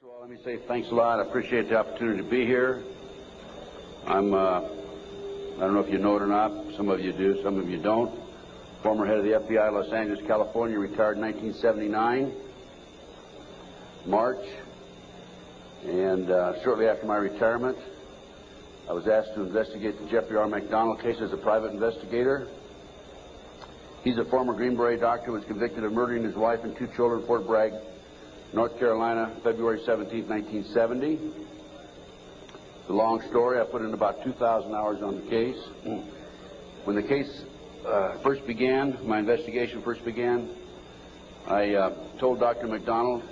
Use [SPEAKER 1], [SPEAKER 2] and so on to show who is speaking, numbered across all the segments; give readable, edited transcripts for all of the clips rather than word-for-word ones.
[SPEAKER 1] First of all, let me say thanks a lot. I appreciate the opportunity to be here. I don't know if you know it or not. Some of you do, some of you don't. Former head of the FBI, Los Angeles, California, retired in 1979, March. And shortly after my retirement, I was asked to investigate the Jeffrey R. MacDonald case as a private investigator. He's a former Green Beret doctor who was convicted of murdering his wife and 2 children in Fort Bragg, North Carolina, February 17, 1970. It's a long story. I put in about 2,000 hours on the case. When the case first began, my investigation first began, I told Dr. MacDonald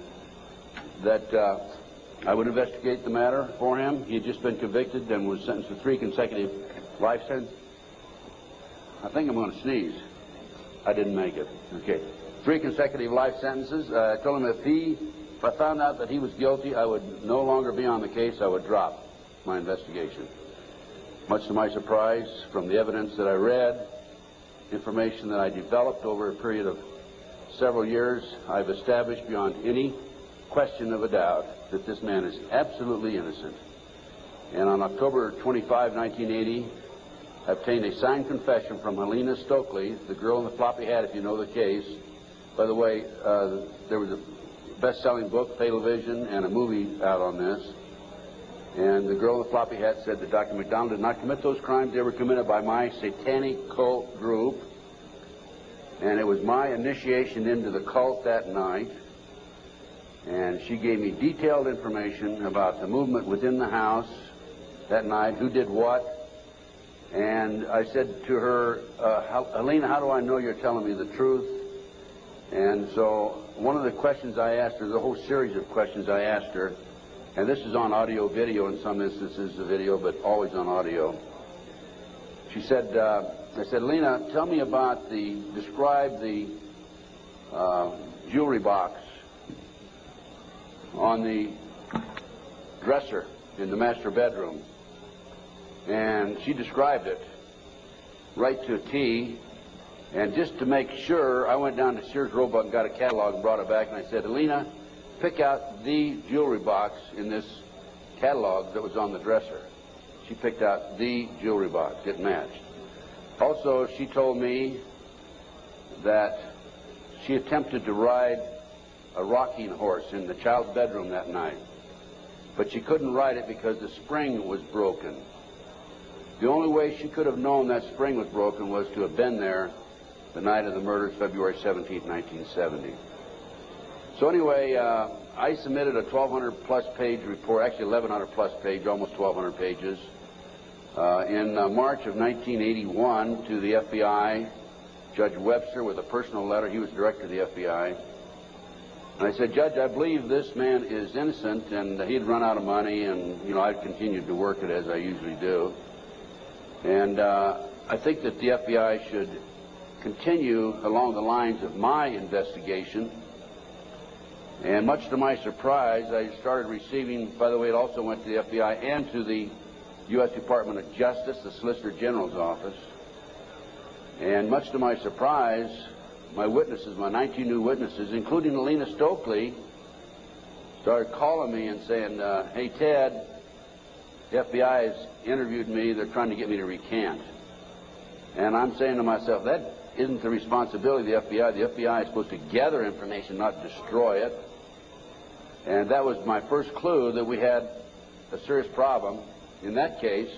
[SPEAKER 1] that I would investigate the matter for him. He had just been convicted and was sentenced to 3 consecutive life sentences. I think I'm going to sneeze. I didn't make it. Okay. 3 consecutive life sentences. I told him if I found out that he was guilty, I would no longer be on the case. I would drop my investigation. Much to my surprise, from the evidence that I read, information that I developed over a period of several years, I've established beyond any question of a doubt that this man is absolutely innocent. And on October 25, 1980, I obtained a signed confession from Helena Stokely, the girl in the floppy hat, if you know the case. By the way, there was a best-selling book, Fatal Vision, and a movie out on this. And the girl in the floppy hat said that Dr. MacDonald did not commit those crimes. They were committed by my satanic cult group. And it was my initiation into the cult that night. And she gave me detailed information about the movement within the house that night, who did what. And I said to her, Helena, how do I know you're telling me the truth? And so one of the questions I asked her, the whole series of questions I asked her, and this is on audio video in some instances, the video, but always on audio. She said, I said, Helena, tell me about describe the jewelry box on the dresser in the master bedroom. And she described it right to a T. And just to make sure, I went down to Sears Roebuck and got a catalog and brought it back. And I said, Helena, pick out the jewelry box in this catalog that was on the dresser. She picked out the jewelry box. It matched. Also, she told me that she attempted to ride a rocking horse in the child's bedroom that night. But she couldn't ride it because the spring was broken. The only way she could have known that spring was broken was to have been there the night of the murders, February 17, 1970. So anyway, I submitted a 1,200-plus page report, actually 1,100-plus page, almost 1,200 pages, in March of 1981 to the FBI, Judge Webster, with a personal letter. He was director of the FBI. And I said, Judge, I believe this man is innocent, and he'd run out of money, and, you know, I'd continued to work it as I usually do. And I think that the FBI should continue along the lines of my investigation. And much to my surprise, I started receiving, by the way, it also went to the FBI and to the U.S. Department of Justice, the Solicitor General's office. And much to my surprise, my witnesses, my 19 new witnesses, including Helena Stokely, started calling me and saying, hey, Ted, the FBI has interviewed me. They're trying to get me to recant. And I'm saying to myself, that isn't the responsibility of the FBI. The FBI is supposed to gather information, not destroy it. And that was my first clue that we had a serious problem in that case.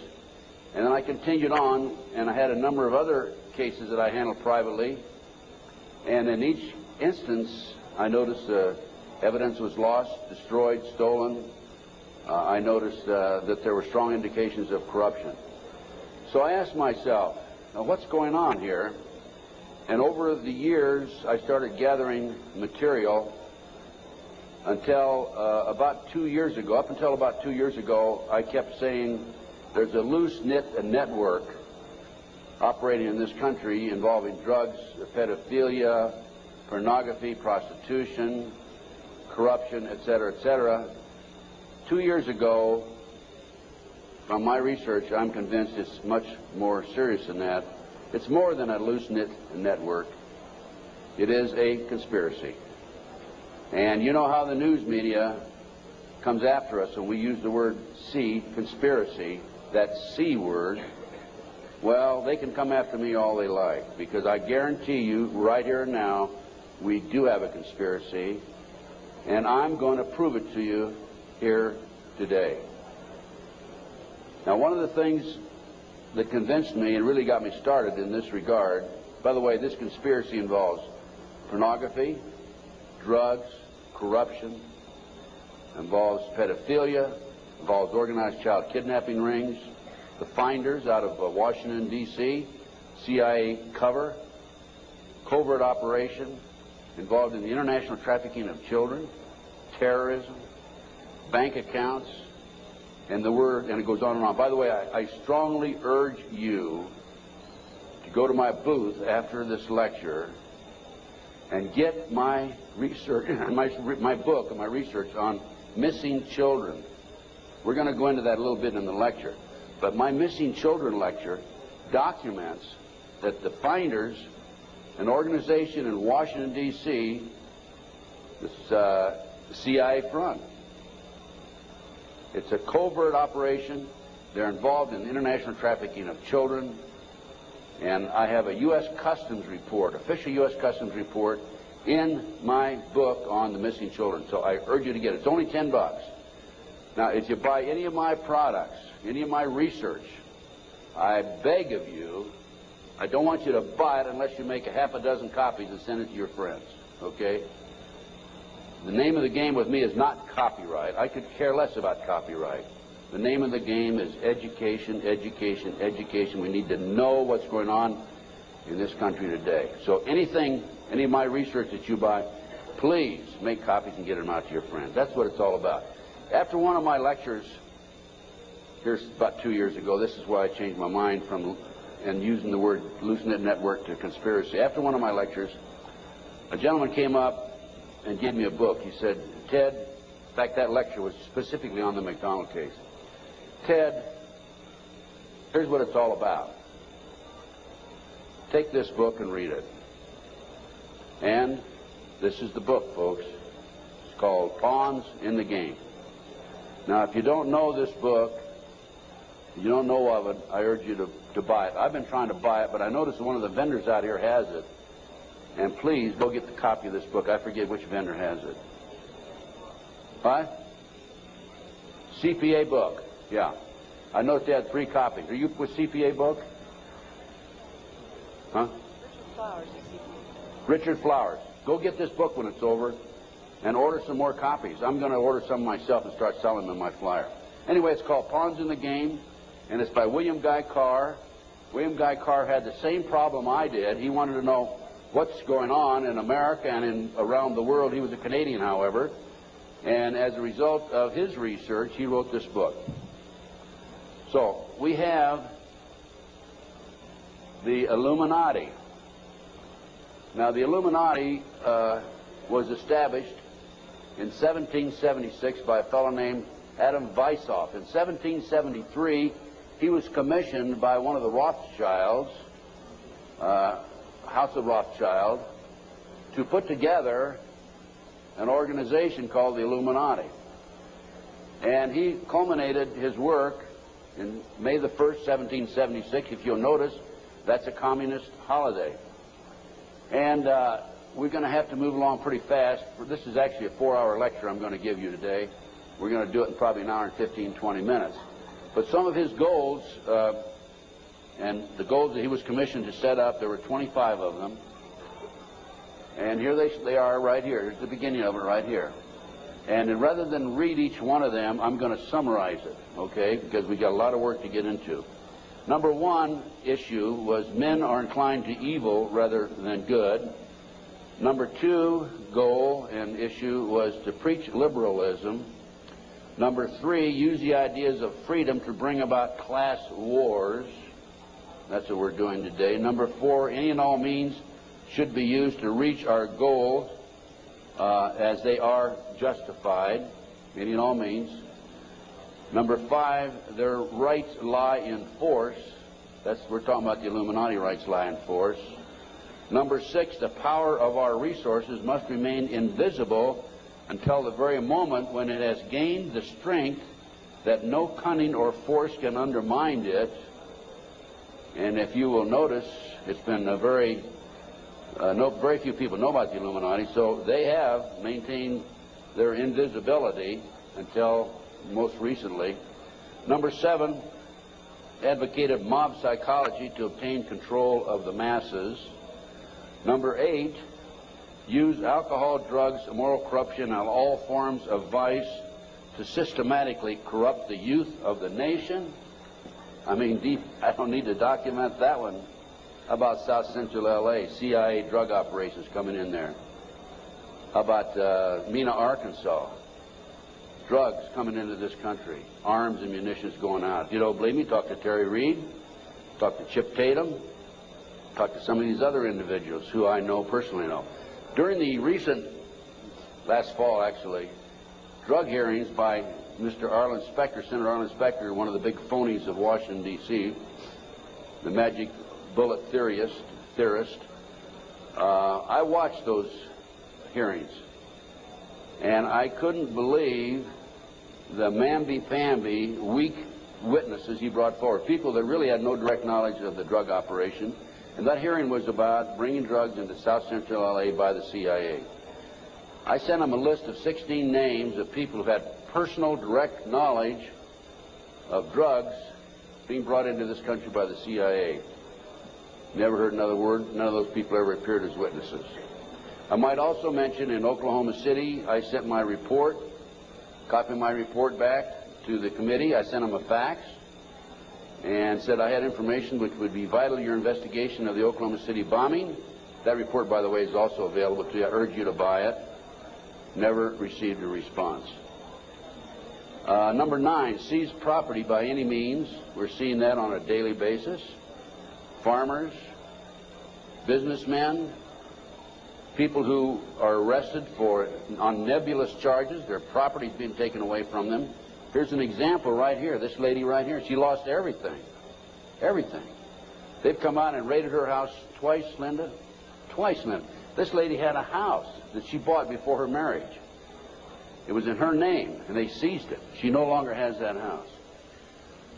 [SPEAKER 1] And then I continued on, and I had a number of other cases that I handled privately. And in each instance, I noticed evidence was lost, destroyed, stolen. I noticed that there were strong indications of corruption. So I asked myself, now what's going on here? And over the years, I started gathering material until about 2 years ago. Up until about 2 years ago, I kept saying there's a loose-knit network operating in this country involving drugs, pedophilia, pornography, prostitution, corruption, etc., etc. 2 years ago, from my research, I'm convinced it's much more serious than that. It's more than a loose-knit network. It is a conspiracy. And you know how the news media comes after us and we use the word C, conspiracy, that C word, well, they can come after me all they like, because I guarantee you right here and now we do have a conspiracy, and I'm going to prove it to you here today. Now, one of the things that convinced me and really got me started in this regard, by the way, this conspiracy involves pornography, drugs, corruption, involves pedophilia, involves organized child kidnapping rings, the finders out of Washington, D.C., CIA cover, covert operation, involved in the international trafficking of children, terrorism, bank accounts, and it goes on and on. By the way, I strongly urge you to go to my booth after this lecture and get my research, my book and my research on missing children. We're going to go into that a little bit in the lecture. But my missing children lecture documents that the finders, an organization in Washington, D.C., this CIA front. It's a covert operation. They're involved in international trafficking of children. And I have a U.S. Customs report, official U.S. Customs report, in my book on the missing children. So I urge you to get it. It's only $10. Now, if you buy any of my products, any of my research, I beg of you, I don't want you to buy it unless you make a half a dozen copies and send it to your friends, okay? The name of the game with me is not copyright. I could care less about copyright. The name of the game is education, education, education. We need to know what's going on in this country today. So anything, any of my research that you buy, please make copies and get them out to your friends. That's what it's all about. After one of my lectures, here's about 2 years ago, this is why I changed my mind from and using the word loose-knit network to conspiracy. After one of my lectures, a gentleman came up and gave me a book. He said, Ted, in fact, that lecture was specifically on the MacDonald case. Ted, here's what it's all about. Take this book and read it. And this is the book, folks. It's called Pawns in the Game. Now, if you don't know this book, if you don't know of it, I urge you to buy it. I've been trying to buy it, but I noticed one of the vendors out here has it. And please, go get the copy of this book. I forget which vendor has it. What? CPA book. Yeah. I noticed they had 3 copies. Are you with CPA book? Huh?
[SPEAKER 2] Richard Flowers is CPA.
[SPEAKER 1] Richard Flowers. Go get this book when it's over and order some more copies. I'm going to order some myself and start selling them in my flyer. Anyway, it's called Pawns in the Game, and it's by William Guy Carr. William Guy Carr had the same problem I did. He wanted to know what's going on in America and around the world. He was a Canadian, however, and as a result of his research, he wrote this book. So we have the Illuminati. Now, the Illuminati was established in 1776 by a fellow named Adam Weishaupt. In 1773, he was commissioned by one of the Rothschilds, House of Rothschild, to put together an organization called the Illuminati. And he culminated his work in May the 1st, 1776. If you'll notice, that's a communist holiday. And we're going to have to move along pretty fast. This is actually a 4-hour lecture I'm going to give you today. We're going to do it in probably an hour and 15, 20 minutes. But some of his goals, and the goals that he was commissioned to set up, there were 25 of them. And here they are right here. Here's the beginning of it right here. And rather than read each one of them, I'm going to summarize it, okay, because we got a lot of work to get into. Number 1 issue was men are inclined to evil rather than good. Number 2 goal and issue was to preach liberalism. Number 3, use the ideas of freedom to bring about class wars. That's what we're doing today. Number 4, any and all means should be used to reach our goals as they are justified, any and all means. Number 5, their rights lie in force. We're talking about the Illuminati rights lie in force. Number 6, the power of our resources must remain invisible until the very moment when it has gained the strength that no cunning or force can undermine it. And if you will notice, it's been a very few people know about the Illuminati, so they have maintained their invisibility until most recently. Number 7, advocated mob psychology to obtain control of the masses. Number 8, use alcohol, drugs, moral corruption, and all forms of vice to systematically corrupt the youth of the nation. I mean, I don't need to document that one. How about South Central LA, CIA drug operations coming in there? How about Mena, Arkansas? Drugs coming into this country, arms and munitions going out. If you don't believe me, talk to Terry Reid, talk to Chip Tatum, talk to some of these other individuals who I know personally know. During the recent, last fall actually, drug hearings by Mr. Arlen Specter, Senator Arlen Specter, one of the big phonies of Washington, D.C., the magic bullet theorist, I watched those hearings, and I couldn't believe the mamby-pamby, weak witnesses he brought forward, people that really had no direct knowledge of the drug operation. And that hearing was about bringing drugs into South Central LA by the CIA. I sent him a list of 16 names of people who had personal direct knowledge of drugs being brought into this country by the CIA. Never heard another word. None of those people ever appeared as witnesses. I might also mention in Oklahoma City, I sent my report, copied my report back to the committee. I sent them a fax and said I had information which would be vital to your investigation of the Oklahoma City bombing. That report, by the way, is also available to you. I urge you to buy it. Never received a response. Number 9, seize property by any means. We're seeing that on a daily basis. Farmers, businessmen, people who are arrested on nebulous charges, their property's being taken away from them. Here's an example right here. This lady right here, she lost everything. Everything. They've come out and raided her house twice, Linda. Twice, Linda. This lady had a house that she bought before her marriage. It was in her name, and they seized it. She no longer has that house.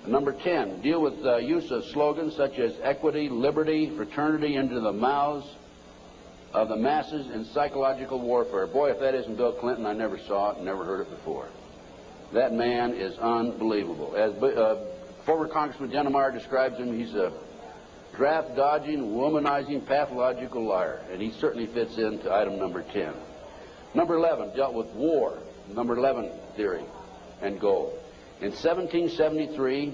[SPEAKER 1] Number 10, deal with the use of slogans such as equity, liberty, fraternity into the mouths of the masses in psychological warfare. Boy, if that isn't Bill Clinton, I never saw it and never heard it before. That man is unbelievable. As former Congressman Dennemeyer describes him, he's a draft-dodging, womanizing, pathological liar, and he certainly fits into item number 10. Number 11 dealt with war, number 11 theory and goal. In 1773,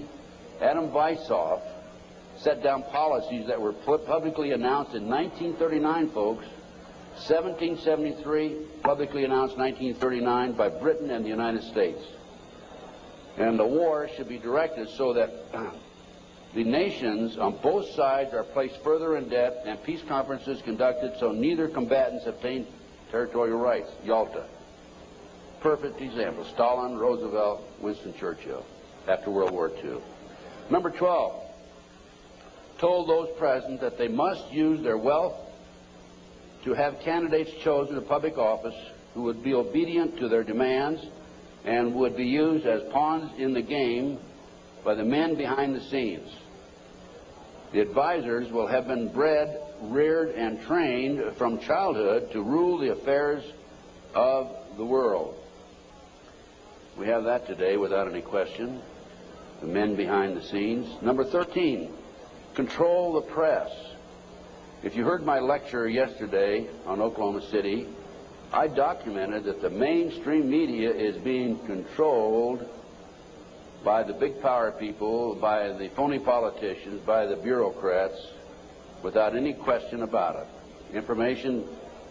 [SPEAKER 1] Adam Weishaupt set down policies that were publicly announced in 1939, folks. 1773, publicly announced 1939 by Britain and the United States. And the war should be directed so that the nations on both sides are placed further in debt and peace conferences conducted so neither combatants obtain territorial rights. Yalta. Perfect example. Stalin, Roosevelt, Winston Churchill after World War II. Number 12, told those present that they must use their wealth to have candidates chosen to public office who would be obedient to their demands and would be used as pawns in the game by the men behind the scenes. The advisors will have been bred, reared, and trained from childhood to rule the affairs of the world. We have that today without any question, the men behind the scenes. Number 13, control the press. If you heard my lecture yesterday on Oklahoma City, I documented that the mainstream media is being controlled by the big power people, by the phony politicians, by the bureaucrats, without any question about it. Information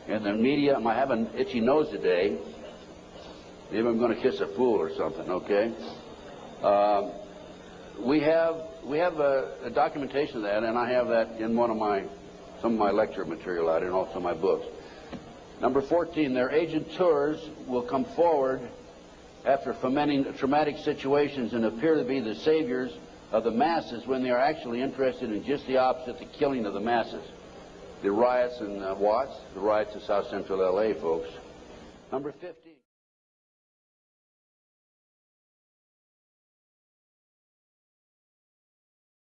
[SPEAKER 1] in the media, I have an itchy nose today. Maybe I'm going to kiss a fool or something, okay? We have a documentation of that, and I have that in some of my lecture material out and also my books. Number 14, their agenteurs will come forward after fomenting traumatic situations and appear to be the saviors of the masses when they are actually interested in just the opposite, the killing of the masses. The riots in Watts, the riots in South Central LA, folks. Number 15.